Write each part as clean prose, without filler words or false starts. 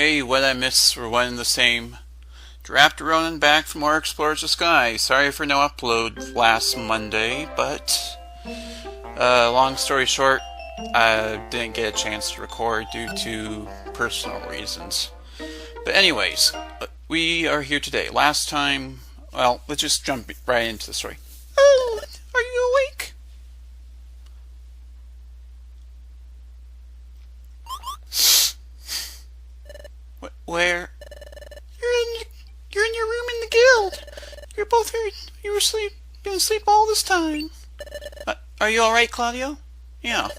Hey, what I miss were one and the same. Draft Ronan back from more Explores the Sky. Sorry for no upload last Monday, but long story short, I didn't get a chance to record due to personal reasons. But anyways, we are here today. Last time, well, let's just jump right into the story. Oh, are you awake? Where? You're in your room in the guild. You're both here. You were been asleep all this time. Are you all right, Claudio? Yeah.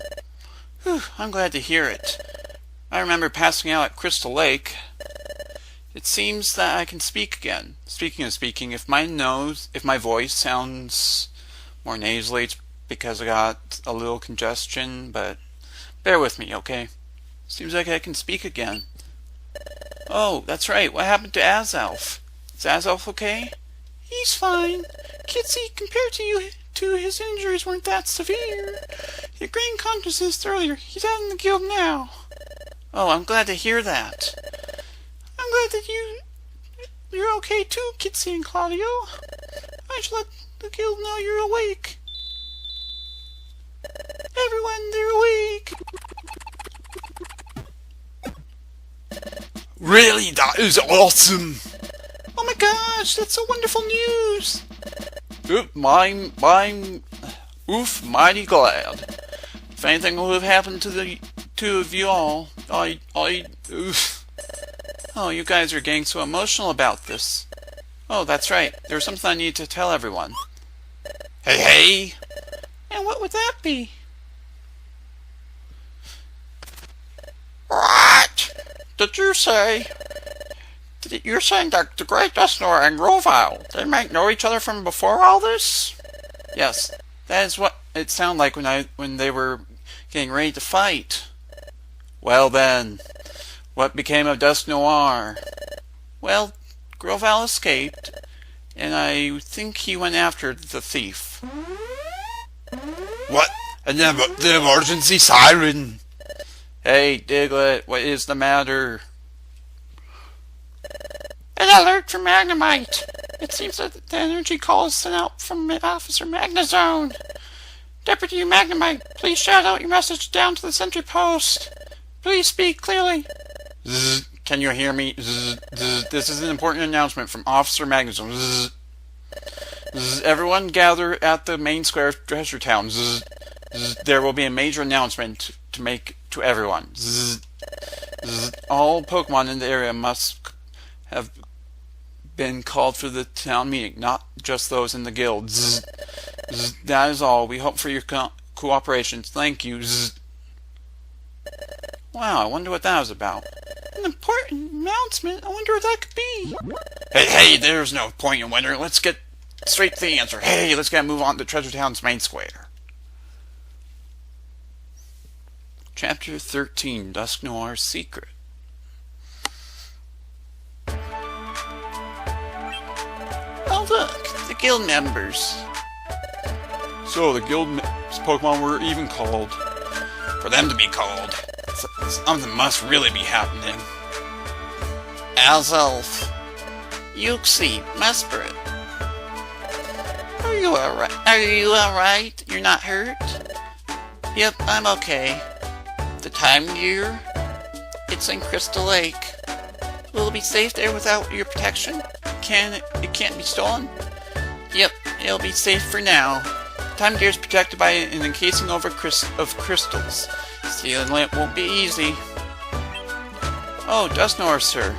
Whew, I'm glad to hear it. I remember passing out at Crystal Lake. It seems that I can speak again. Speaking of speaking, if my voice sounds more nasally, it's because I got a little congestion, but bear with me, okay? Seems like I can speak again. Oh, that's right. What happened to Azalf? Is Azalf okay? He's fine. Kitsy, compared to his injuries weren't that severe. He gained consciousness earlier. He's out in the guild now. Oh, I'm glad to hear that. I'm glad that you're okay too, Kitsy and Claudio. I should let the guild know you're awake. Everyone, they're awake. Really, that is awesome! Oh my gosh, that's so wonderful news! Mighty glad. If anything would have happened to the two of you all, oof. Oh, you guys are getting so emotional about this. Oh, that's right. There's something I need to tell everyone. Hey! And what would that be? What? Did you say? You're saying that the Great Desnor and Grovile, they might know each other from before all this? Yes, that is what it sounded like when they were getting ready to fight. Well then, what became of Dusk Noir? Well, Grovile escaped, and I think he went after the thief. What? And the emergency siren? Hey, Diglett, what is the matter? An alert from Magnemite. It seems that the energy call is sent out from Officer Magnazone. Deputy Magnemite, please shout out your message down to the sentry post. Please speak clearly. Zzz, can you hear me? Zzz, zzz, this is an important announcement from Officer Magnazone. Zzz, zzz, everyone gather at the main square of Treasure Town. Zzz, zzz, there will be a major announcement to make to everyone. Zzz, zzz, all Pokemon in the area must have been called for the town meeting, not just those in the guild. Zzz, zzz, that is all. We hope for your cooperation. Thank you. Zzz. Wow, I wonder what that was about. An important announcement. I wonder what that could be. Hey, there's no point in wondering. Let's get straight to the answer. Hey, let's move on to Treasure Town's main square. Chapter 13, Dusk Noir's Secret. Oh look, the guild members. So the guild Pokemon were even called. For them to be called, something must really be happening. Azalf, Yuxi, Mesprit. Are you alright? You're not hurt? Yep, I'm okay. The time year? It's in Crystal Lake. Will it be safe there without your protection? It can't be stolen? Yep, it'll be safe for now. Time gear is protected by an encasing of crystals. Stealing it won't be easy. Oh, Dustnor, sir.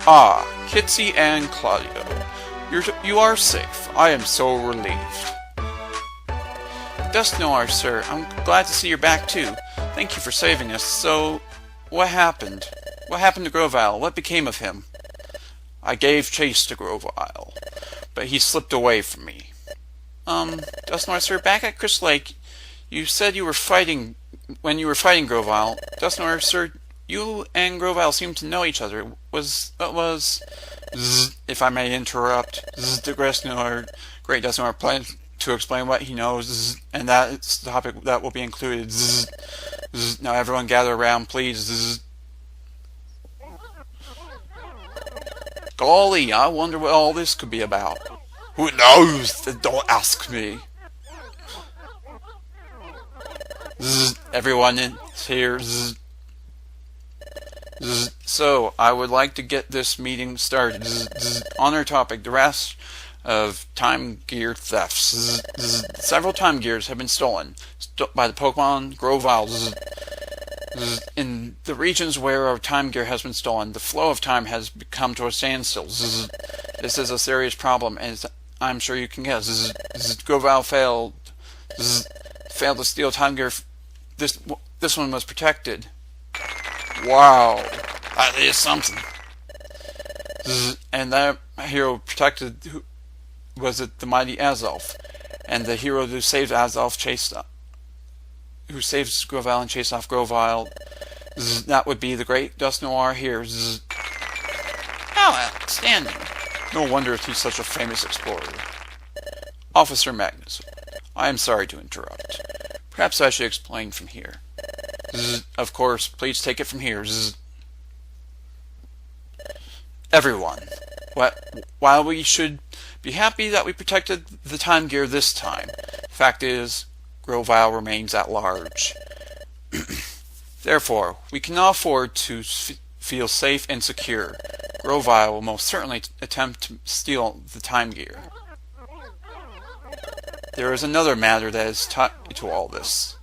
Ah, Kitsy and Claudio. You are safe. I am so relieved. Dustnor, sir, I'm glad to see you're back too. Thank you for saving us. So, what happened? What happened to Grovile? What became of him? I gave chase to Grovile, but he slipped away from me. Dustnor, sir, back at Crystal Lake, you said you were fighting when you were fighting Grovile. Dustnor, sir, you and Grovile seem to know each other. If I may interrupt, the Great Dustnor plans to explain what he knows, and that is the topic that will be included. Now everyone gather around, please. Golly, I wonder what all this could be about. Who knows? Don't ask me. Zzz, everyone in here. Zzz. Zzz. So, I would like to get this meeting started. Zzz. Zzz. On our topic, the rest of time gear thefts. Zzz. Zzz. Several time gears have been stolen by the Pokemon Grovyle. Zzz. Zzz. In the regions where our time gear has been stolen, the flow of time has come to a standstill. Zzz. This is a serious problem, and I'm sure you can guess. Zzz. Zzz. Grovyle failed to steal time gear. This one was protected. Wow, that is something. And that hero protected was it the mighty Azelf, and the hero who saved Azelf who saved Grovyle and chased off Grovyle. That would be the great Dust Noir here. How outstanding! No wonder he's such a famous explorer. Officer Magnus, I am sorry to interrupt. Perhaps I should explain from here. Of course, please take it from here. Everyone, while we should be happy that we protected the time gear this time, the fact is, Grovyle remains at large. Therefore, we cannot afford to feel safe and secure. Grovyle will most certainly attempt to steal the time gear. There is another matter that is tied to all this.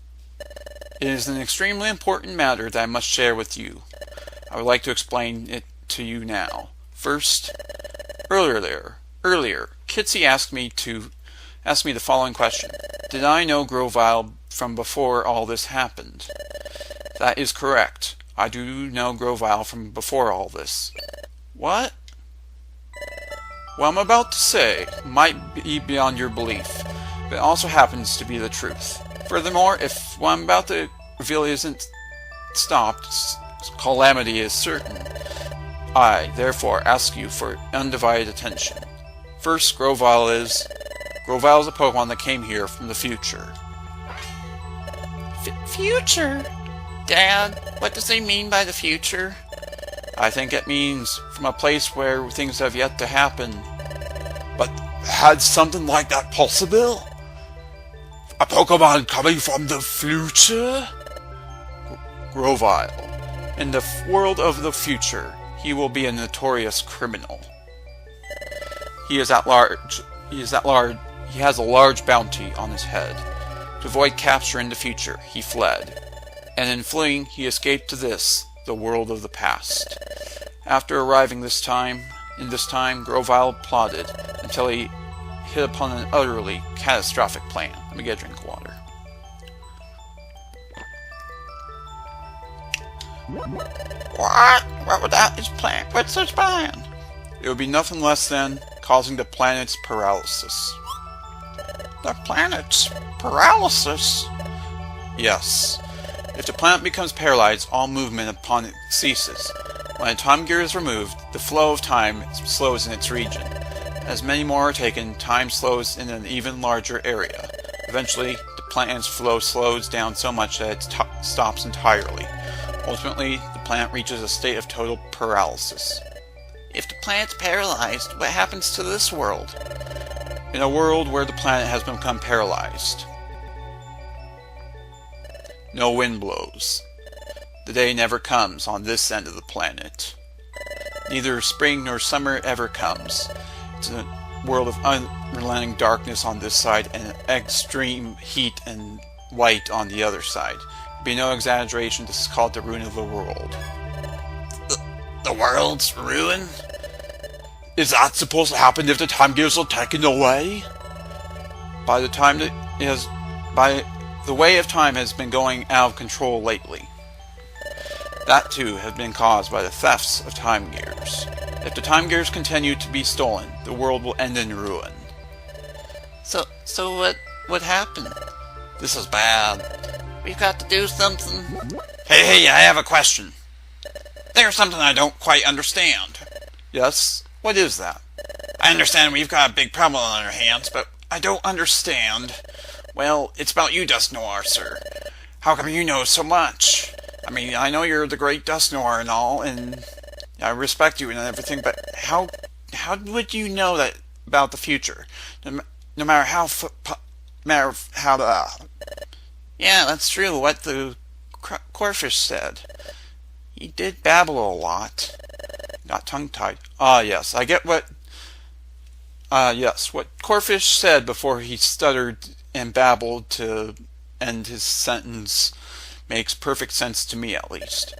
It is an extremely important matter that I must share with you. I would like to explain it to you now. First, earlier, Kitsy asked me the following question. Did I know Grovyle from before all this happened? That is correct. I do know Grovyle from before all this. What? What I'm about to say might be beyond your belief, but it also happens to be the truth. Furthermore, if what I'm about to reveal isn't stopped, calamity is certain. I, therefore, ask you for undivided attention. First, Grovyle is a Pokemon that came here from the future. Future? Dad, what does he mean by the future? I think it means from a place where things have yet to happen. But had something like that possible? A Pokemon coming from the future? Grovyle. In the world of the future, he will be a notorious criminal. He has a large bounty on his head. To avoid capture in the future, he fled. And in fleeing, he escaped to the world of the past. After arriving in this time, Grovyle plotted until he hit upon an utterly catastrophic plan. Let me get a drink of water. What? What would that his plan? What's his plan? It would be nothing less than causing the planet's paralysis. The planet's paralysis? Yes. If the planet becomes paralyzed, all movement upon it ceases. When a time gear is removed, the flow of time slows in its region. As many more are taken, time slows in an even larger area. Eventually, the planet's flow slows down so much that it stops entirely. Ultimately, the planet reaches a state of total paralysis. If the planet's paralyzed, what happens to this world? In a world where the planet has become paralyzed, no wind blows. The day never comes on this end of the planet. Neither spring nor summer ever comes. It's a world of unrelenting darkness on this side and extreme heat and light on the other side. To be no exaggeration, this is called the ruin of the world. The world's ruin? Is that supposed to happen if the time gears are taken away? By the way of time has been going out of control lately. That too has been caused by the thefts of time gears. If the time gears continue to be stolen, the world will end in ruin. So what happened? This is bad. We've got to do something. Hey, I have a question. There's something I don't quite understand. Yes? What is that? I understand we've got a big problem on our hands, but I don't understand. Well, it's about you, Dust Noir, sir. How come you know so much? I mean, I know you're the great Dust Noir and all, and I respect you and everything, but how would you know that about the future? No matter how matter how yeah, that's true. What the Corfish said. He did babble a lot. Got tongue-tied. Ah, yes, I get what. Yes, what Corfish said before he stuttered and babbled to end his sentence makes perfect sense to me, at least.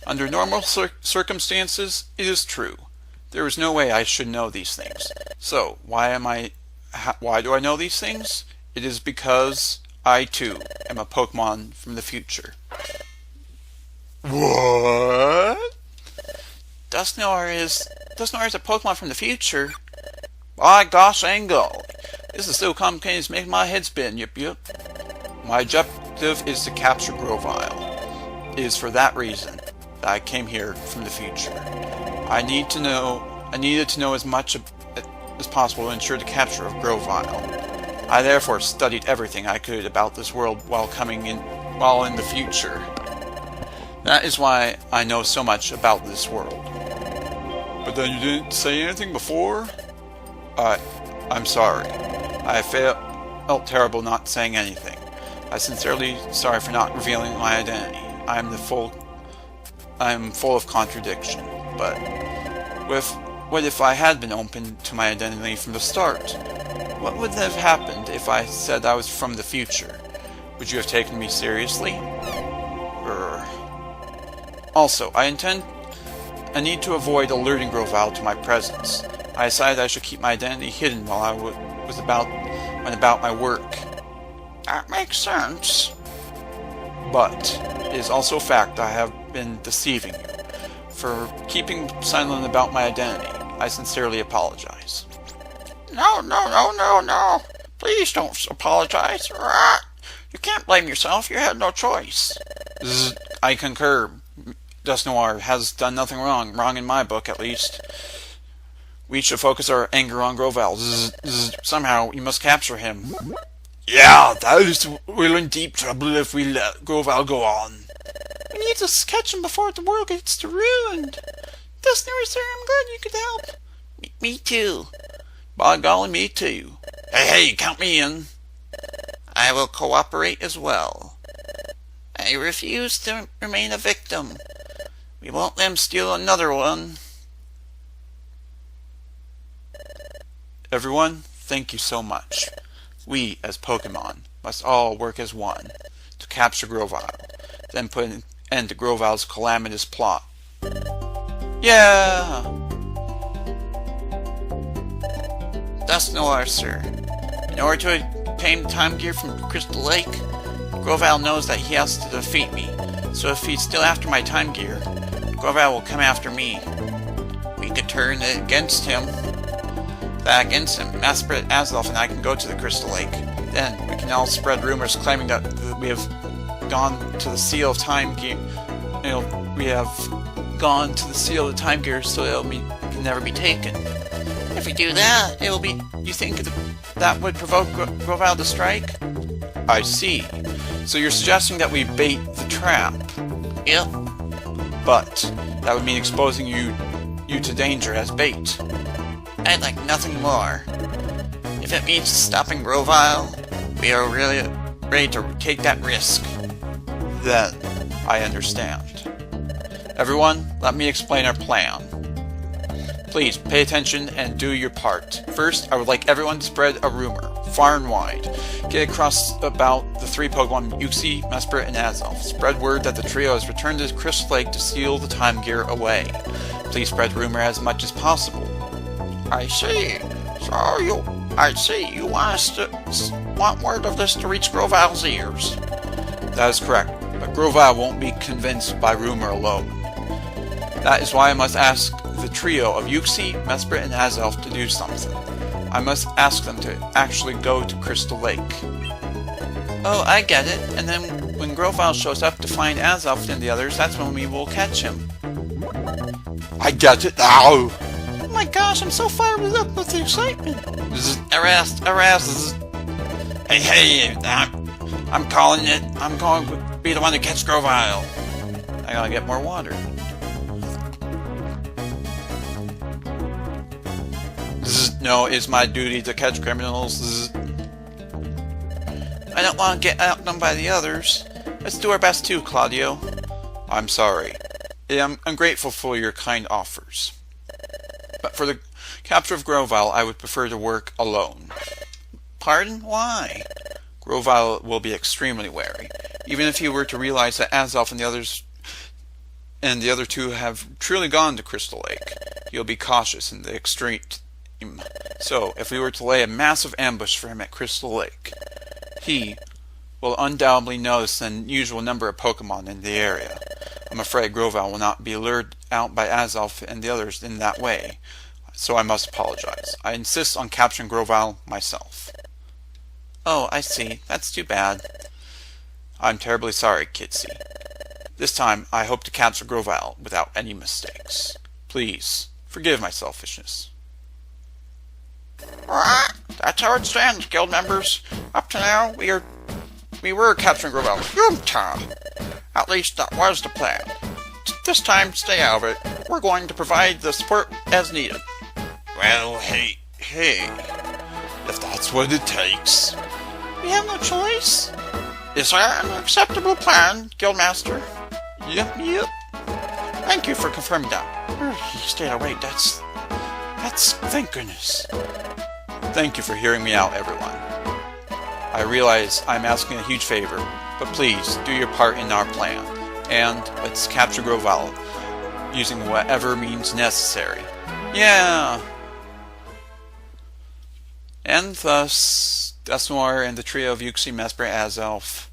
Under normal circumstances, it is true. There is no way I should know these things. So, why do I know these things? It is because I, too, am a Pokemon from the future. What? Dusknoir is a Pokemon from the future? By gosh dang golly. This is so complicated it's making my head spin, yip. My objective is to capture Grovyle. It is for that reason that I came here from the future. I needed to know as much as possible to ensure the capture of Grovyle. I therefore studied everything I could about this world while in the future. That is why I know so much about this world. But then you didn't say anything before? I'm sorry. I felt terrible not saying anything. I'm sincerely sorry for not revealing my identity. I am full of contradiction. But what if I had been open to my identity from the start? What would have happened if I said I was from the future? Would you have taken me seriously? Also, I need to avoid alerting Grovyle to my presence. I decided I should keep my identity hidden while I went about my work. That makes sense. But it is also a fact I have been deceiving you. For keeping silent about my identity, I sincerely apologize. No. Please don't apologize. You can't blame yourself. You had no choice. I concur. Dusknoir has done nothing wrong in my book at least. We should focus our anger on Grovyle. Somehow we must capture him. Yeah, we're in deep trouble if we let Grovyle go on. We need to catch him before the world gets ruined. Dusknoir, sir, I'm glad you could help. Me too. By golly, me too. Hey, count me in. I will cooperate as well. I refuse to remain a victim. We won't let him steal another one. Everyone, thank you so much. We, as Pokemon, must all work as one to capture Grovyle, then put an end to Grovyle's calamitous plot. Yeah! Dusknoir, sir. In order to obtain the time gear from Crystal Lake, Grovyle knows that he has to defeat me. So if he's still after my time gear, Grovyle will come after me. We could turn it against him. Master Azelf and I can go to the Crystal Lake. Then we can all spread rumors claiming that we have gone to the Seal of Time Gear. We have gone to the Seal of the Time Gear, so it can never be taken. If we do that, it will be. You think that would provoke Grovyle to strike? I see. So you're suggesting that we bait the trap? Yep. But that would mean exposing you to danger as bait. I'd like nothing more. If it means stopping Grovyle, we are really ready to take that risk. Then, I understand. Everyone, let me explain our plan. Please, pay attention and do your part. First, I would like everyone to spread a rumor, far and wide. Get across about the three Pokemon Uxie, Mesprit, and Azelf. Spread word that the trio has returned to Crystal Lake to seal the time gear away. Please spread rumor as much as possible. I see. You want word of this to reach Grovyle's ears. That is correct, but Grovyle won't be convinced by rumor alone. That is why I must ask the trio of Uxie, Mesprit, and Azelf to do something. I must ask them to actually go to Crystal Lake. Oh, I get it. And then when Grovyle shows up to find Azelf and the others, that's when we will catch him. I get it now! Oh my gosh, I'm so fired up with the excitement. Arrest. Hey, I'm calling it. I'm going to be the one to catch Grovyle. I gotta get more water. No, it's my duty to catch criminals. I don't want to get outdone by the others. Let's do our best too, Claudio. I'm sorry. I'm grateful for your kind offers. But for the capture of Grovile, I would prefer to work alone. Pardon? Why? Grovile will be extremely wary. Even if he were to realize that Azelf and the other two have truly gone to Crystal Lake, he'll be cautious in the extreme. So, if we were to lay a massive ambush for him at Crystal Lake, he will undoubtedly notice the unusual number of Pokemon in the area. I'm afraid Grovile will not be lured out by Azelf and the others in that way, so I must apologize. I insist on capturing Grovile myself. Oh, I see. That's too bad. I'm terribly sorry, Kitsy. This time, I hope to capture Grovile without any mistakes. Please, forgive my selfishness. That's how it stands, guild members. Up to now, we were capturing Grovile. At least that was the plan. This time, stay out of it. We're going to provide the support as needed. Well, hey, if that's what it takes. We have no choice. Is that an acceptable plan, Guildmaster? Yep. Thank you for confirming that. He stayed awake. That's thank goodness. Thank you for hearing me out, everyone. I realize I'm asking a huge favor, but please do your part in our plan, and let's capture Grovile using whatever means necessary. Yeah. And thus, Desmore and the trio of Uxie, Mesper, Azelf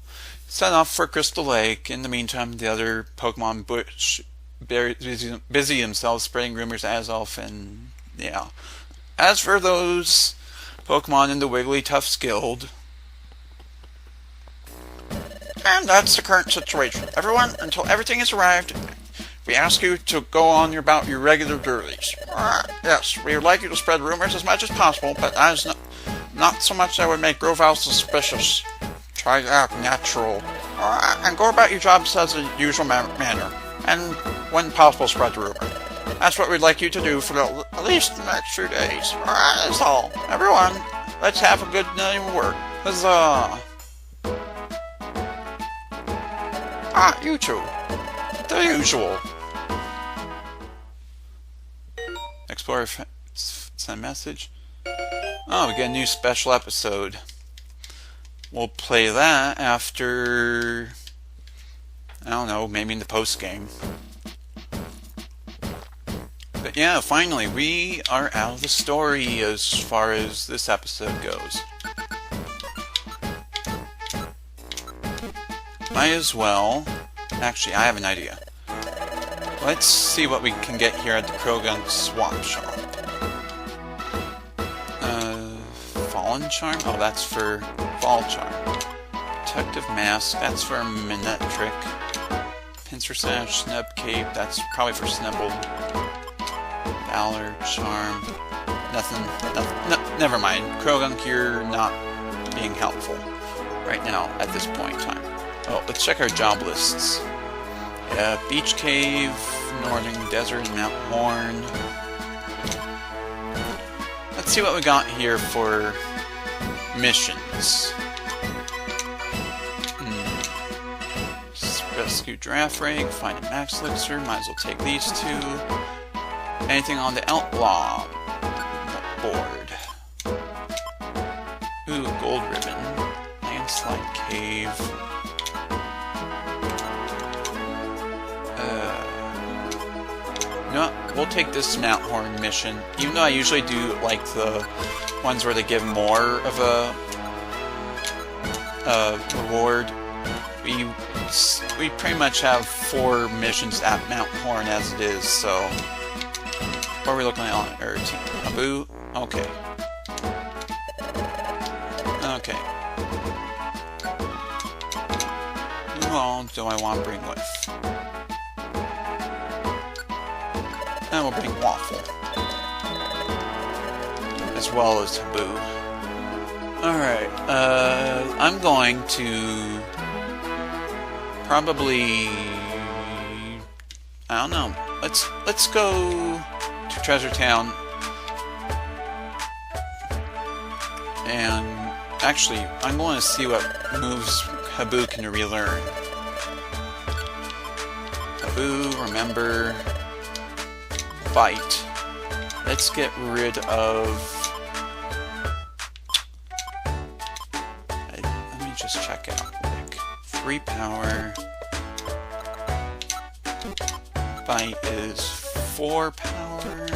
set off for Crystal Lake. In the meantime, the other Pokemon bush busy themselves spreading rumors of Azelf and, yeah. As for those Pokemon in the Wigglytuff's Guild... And that's the current situation. Everyone, until everything has arrived, we ask you to go on about your regular duties. Yes, we would like you to spread rumors as much as possible, but as not so much that would make Grovile suspicious. Try to act natural. And go about your jobs as the usual manner. And, when possible, spread the rumor. That's what we'd like you to do for at least the next few days. That's all. Everyone, let's have a good night of work. Huzzah! You two. The usual. Explorer send message. Oh, we get a new special episode. We'll play that after, I don't know, maybe in the post game. But yeah, finally, we are out of the story as far as this episode goes. Might as well... Actually, I have an idea. Let's see what we can get here at the Krogan Swap Shop. Fallen Charm? Oh, that's for Fall Charm. Protective Mask, that's for Minette Trick. Pincer Sash, Snub Cape, that's probably for Snubble. Valor Charm. Nothing. Never mind. Krogunk, you're not being helpful right now at this point in time. Oh, let's check our job lists. Yeah, Beach Cave, Northern Desert, Mount Horn. Let's see what we got here for missions. Rescue Giraffe Rig, find a Max Elixir, might as well take these two. Anything on the Outlaw board? Ooh, Gold Ribbon. Landslide Cave. You know what? We'll take this Mount Horn mission, even though I usually do like the ones where they give more of a reward. We pretty much have 4 missions at Mount Horn as it is, so what are we looking at on Earth? Abu? Okay. Okay. Who all do I want to bring with? And we'll bring Waffle. As well as Taboo. Alright, I'm going to probably, I don't know. Let's go to Treasure Town And actually, I'm going to see what moves Habu can relearn. Habu, remember, bite. Let's get rid of... Let me just check out Lick. 3 power. Bite is 4 power.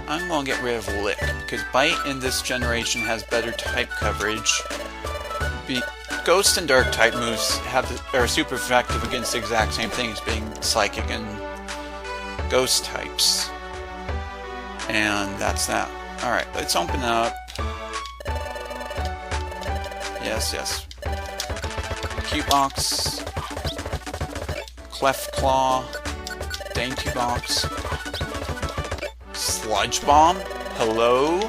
I'm going to get rid of Lick, because Bite in this generation has better type coverage. Ghost and Dark type moves are super effective against the exact same thing as being Psychic and Ghost types. And that's that. Alright, let's open up. Yes. Cute Box. Cleft Claw. Dainty Box. Sludge Bomb? Hello?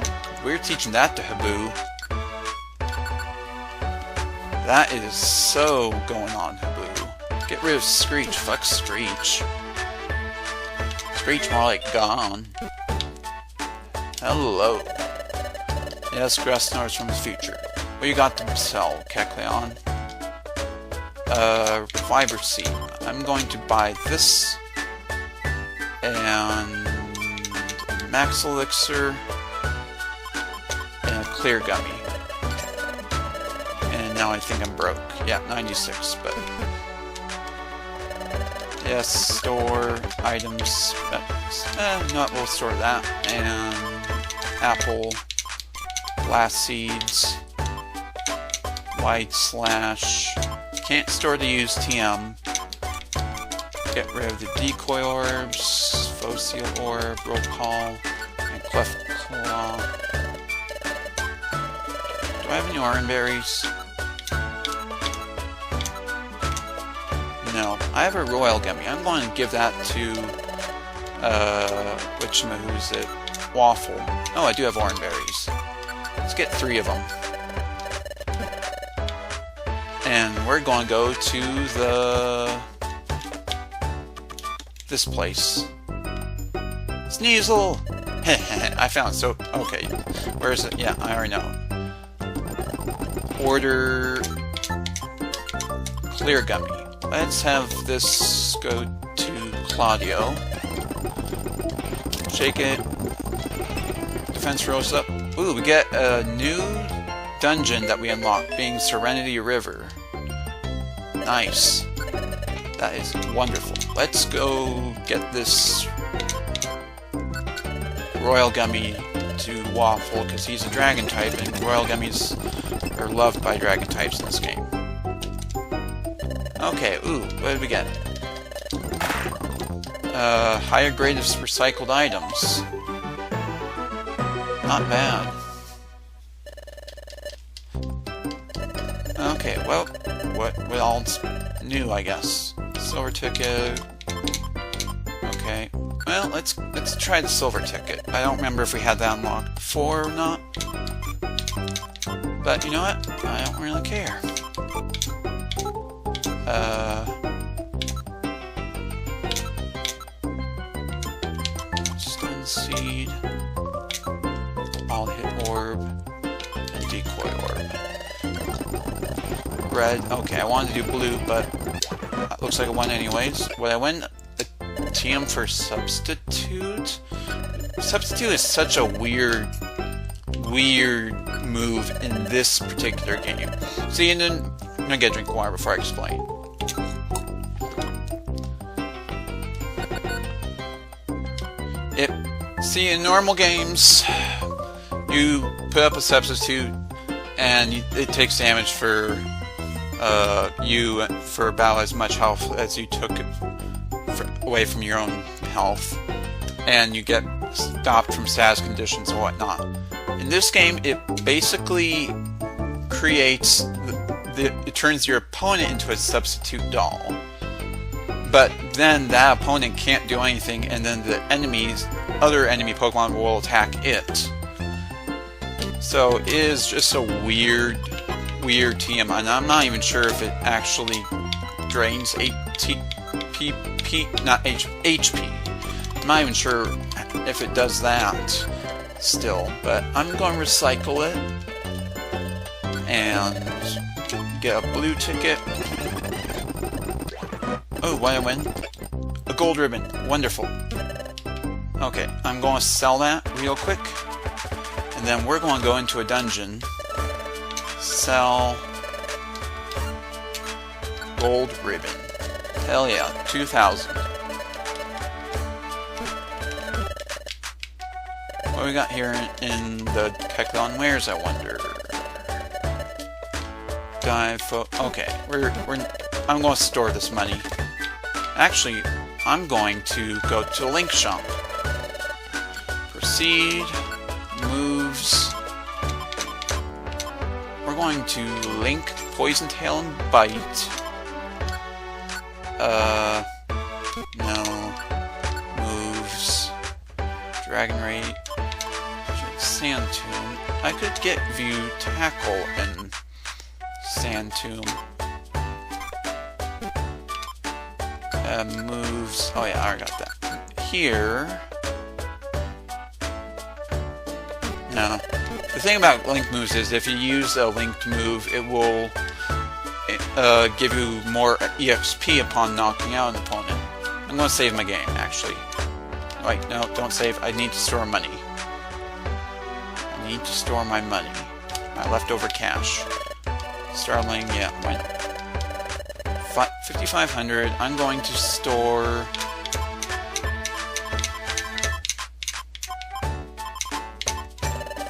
We're teaching that to Habu. That is so going on, Habu. Get rid of Screech. Fuck Screech. Screech more like gone. Hello. Yes, Grass Snores from the future. What you got to sell, Kecleon? Fiber Seed. I'm going to buy this. And... Max Elixir. And a Clear Gummy. And now I think I'm broke. Yeah, 96, but... Yes, store items. No, we'll store that. And... Apple. Glass Seeds. White Slash. Can't store to use TM. Get rid of the Decoy Orbs. Fossil Orb. Roll Call. And Cleft Claw. Do I have any orange berries? No. I have a Royal Gummy. I'm going to give that to... who's it? Waffle. Oh, I do have orange berries. Let's get 3 of them. And we're going to go to this place. Sneasel! I found it. So, okay. Where is it? Yeah, I already know. Order Clear Gummy. Let's have this go to Claudio. Shake it. Defense rose up. Ooh, we get a new dungeon that we unlocked, being Serenity River. Nice. That is wonderful. Let's go get this Royal Gummy to Waffle, because he's a dragon type, and Royal Gummies are loved by dragon types in this game. Okay, ooh, what did we get? Higher grade of recycled items. Not bad. Okay, well, what all's new, I guess? Silver ticket. Okay. Well, let's try the silver ticket. I don't remember if we had that unlocked before or not. But you know what? I don't really care. Stun Seed. All hit orb. And decoy orb. Red. Okay, I wanted to do blue, but it looks like I won anyways. Would I win a TM for Substitute? Substitute is such a weird move in this particular game. See, and then I'm gonna get a drink of water before I explain. See, in normal games, you put up a substitute, and it takes damage for you for about as much health as you took away from your own health, and you get stopped from status conditions and whatnot. In this game, it basically creates it turns your opponent into a substitute doll, but then that opponent can't do anything, and then the other enemy Pokemon will attack it. So it is just a weird TM, and I'm not even sure if it actually drains HP. I'm not even sure if it does that. still, but I'm going to recycle it and get a blue ticket. Oh, what did I win? A gold ribbon. Wonderful. Okay, I'm going to sell that real quick, and then we're going to go into a dungeon. Sell gold ribbon. Hell yeah, 2,000. What do we got here in the Tecton wares, I wonder? Okay, I'm going to store this money. Actually, I'm going to go to the link shop. Proceed, moves. We're going to link Poison Tail and Bite. No. Moves. Dragon Rate. Sand Tomb. I could get View, Tackle, and Sand Tomb. Moves. Oh yeah, I already got that. Here. No. The thing about link moves is if you use a linked move, it will give you more EXP upon knocking out an opponent. I'm going to save my game, actually. Wait, no, don't save. I need to store money. I need to store my money. My leftover cash. Starling, yeah, went 5,500. I'm going to store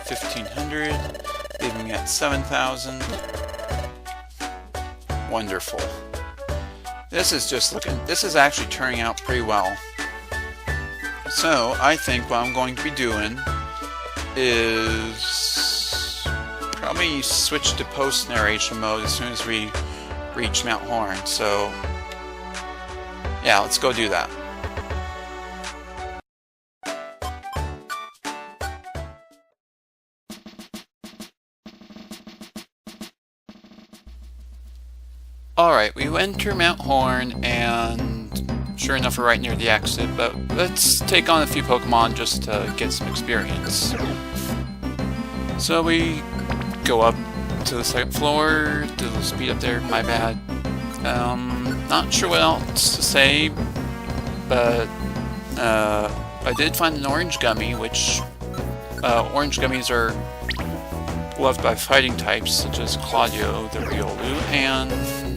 1,500, leaving me at 7,000. Wonderful. This is actually turning out pretty well. So, I think what I'm going to be doing is probably switch to post-narration mode as soon as we reach Mount Horn. So, yeah, let's go do that. Alright, we enter Mount Horn, and sure enough we're right near the exit, but let's take on a few Pokemon just to get some experience. So we go up to the second floor, do the speed up there, my bad. Not sure what else to say, but I did find an orange gummy, which orange gummies are loved by fighting types such as Claudio the Riolu, and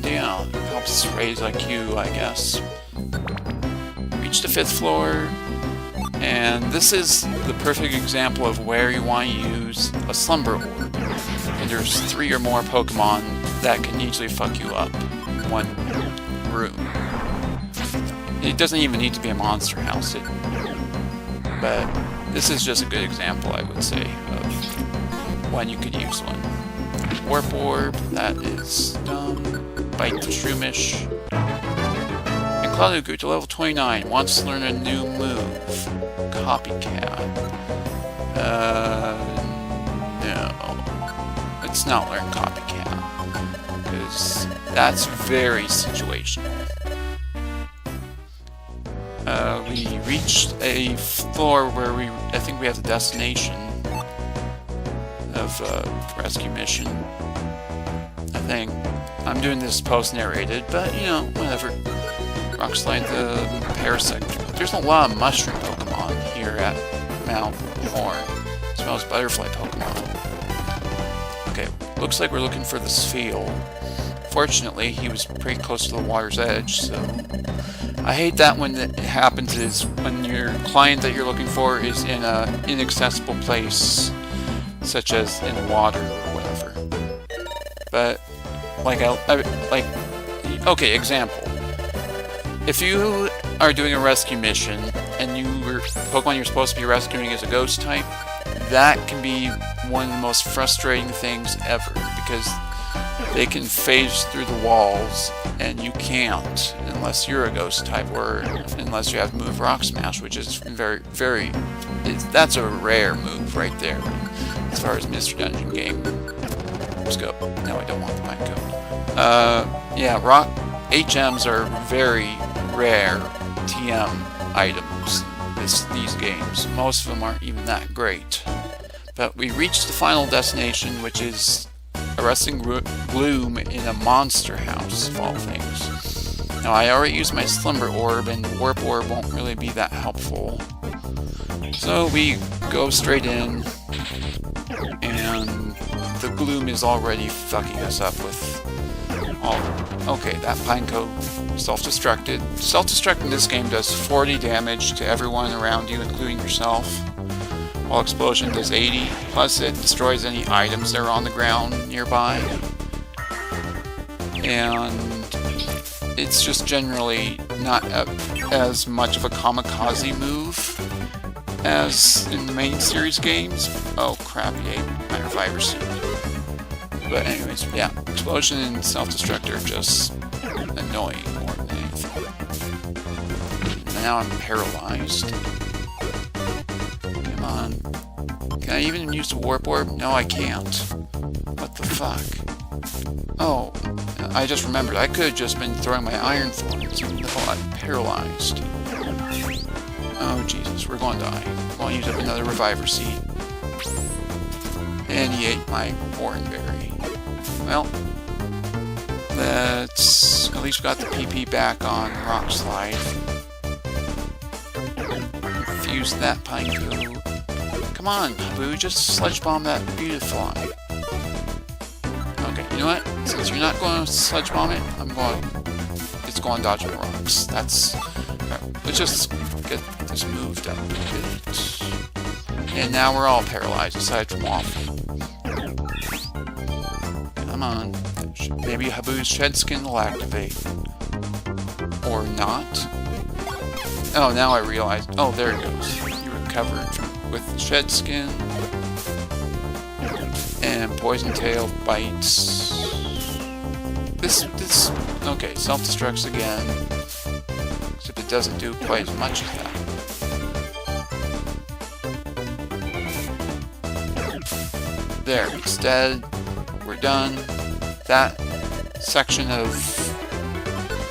yeah, it helps raise IQ, I guess. Reach the 5th floor, and this is the perfect example of where you want to use a Slumber Orb. And there's 3 or more Pokemon that can easily fuck you up in one room. It doesn't even need to be a monster house, but this is just a good example, I would say, of when you could use one. Warp Orb, that is dumb. Bite the Shroomish. And Claudio grew to level 29, wants to learn a new move. Copycat. No. Let's not learn Copycat, because that's very situational. We reached a floor where I think we have the destination of rescue mission. I think. I'm doing this post-narrated, but, you know, whatever. Rock Slide the Parasect. There's a lot of mushroom Pokemon here at Mount Horn, as well as butterfly Pokemon. Okay, looks like we're looking for the Spheal. Fortunately, he was pretty close to the water's edge, so... I hate that when it happens is when your client that you're looking for is in an inaccessible place, such as in water or whatever. But, okay, example. If you are doing a rescue mission, and Pokemon you're supposed to be rescuing is a ghost type, that can be one of the most frustrating things ever, because they can phase through the walls, and you can't, unless you're a ghost type, or unless you have to move Rock Smash, which is that's a rare move right there, as far as Mr. Dungeon game. Let's go. No, I don't want the pine cone. Yeah, HMs are very rare TM items in these games. Most of them aren't even that great. But we reached the final destination, which is arresting Gloom in a monster house, of all things. Now, I already used my Slumber Orb, and the Warp Orb won't really be that helpful. So we go straight in, and the Gloom is already fucking us up with all... Okay, that Pineco self-destructed. Self-destruct in this game does 40 damage to everyone around you, including yourself, while Explosion does 80, plus it destroys any items that are on the ground nearby. And it's just generally not as much of a kamikaze move as in the main series games. Oh crap, he ate my reviver suit. But anyways, yeah, Explosion and Self-Destruct are just annoying more than anything. And now I'm paralyzed. Come on. Can I even use the Warp Orb? No, I can't. What the fuck? Oh, I just remembered. I could have just been throwing my Iron Thorns even though I'm paralyzed. Oh, Jesus, we're going to die. I'm going to use up another reviver seed. And he ate my Oran Berry. Well, let's... At least we got the PP back on Rock Slide. Fuse that Pineco. Come on, Habu, just Sledge Bomb that Beautifly. Okay, you know what? Since you're not going to Sledge Bomb it, it's going to dodge my rocks. That's... Let's just get this move done a bit. And now we're all paralyzed, aside from Waffle. Come on. Maybe Habu's Shed Skin will activate. Or not. Oh, now I realize. Oh, there it goes. You recovered with the Shed Skin. And Poison Tail bites. This... Okay, self-destructs again. Except it doesn't do quite as much as that. There, it's dead. We're done. That section of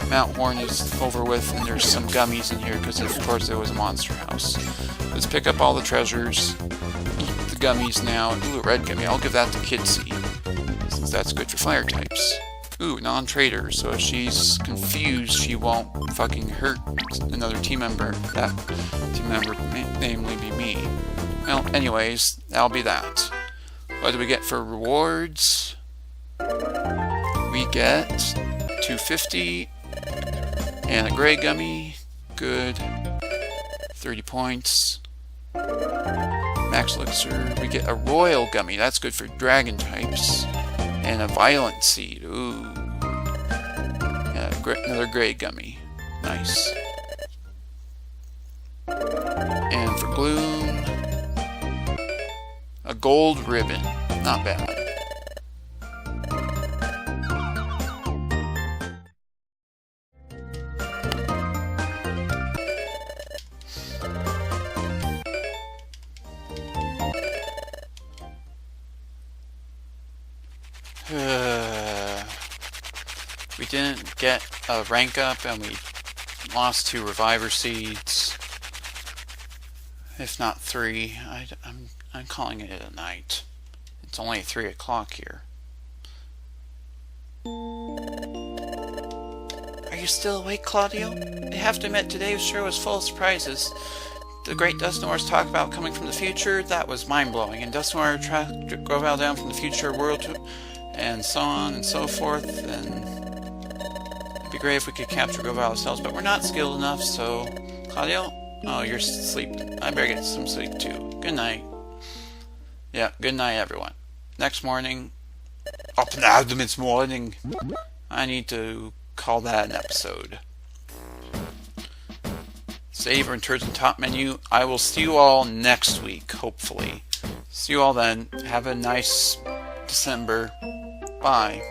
Mount Horn is over with, and there's some gummies in here because of course there was a monster house. Let's pick up all the treasures. Eat the gummies now. Ooh, a red gummy. I'll give that to Kitsy, since that's good for fire types. Ooh, non-traitor, so if she's confused, she won't fucking hurt another team member. That team member may namely be me. Well, anyways, that'll be that. What do we get for rewards? We get 250 and a gray gummy. Good. 30 points. Max elixir. We get a royal gummy. That's good for dragon types. And a violent seed. Ooh. Yeah, another gray gummy. Nice. And for Gloom, a gold ribbon. Not bad. We didn't get a rank up and we lost 2 reviver seeds. If not 3. I'm calling it a night. It's only 3 o'clock here. Are you still awake, Claudio? I have to admit, today's show was full of surprises. The great Dustnoir's talk about coming from the future, that was mind-blowing. And Dustnoir tracked Groval down from the future world, and so on and so forth. And it'd be great if we could capture Groval ourselves, but we're not skilled enough, so... Claudio? Oh, you're asleep. I better get some sleep, too. Good night. Yeah, good night, everyone. Next morning... Up now, it's morning. I need to call that an episode. Save or return to the top menu. I will see you all next week, hopefully. See you all then. Have a nice December. Bye.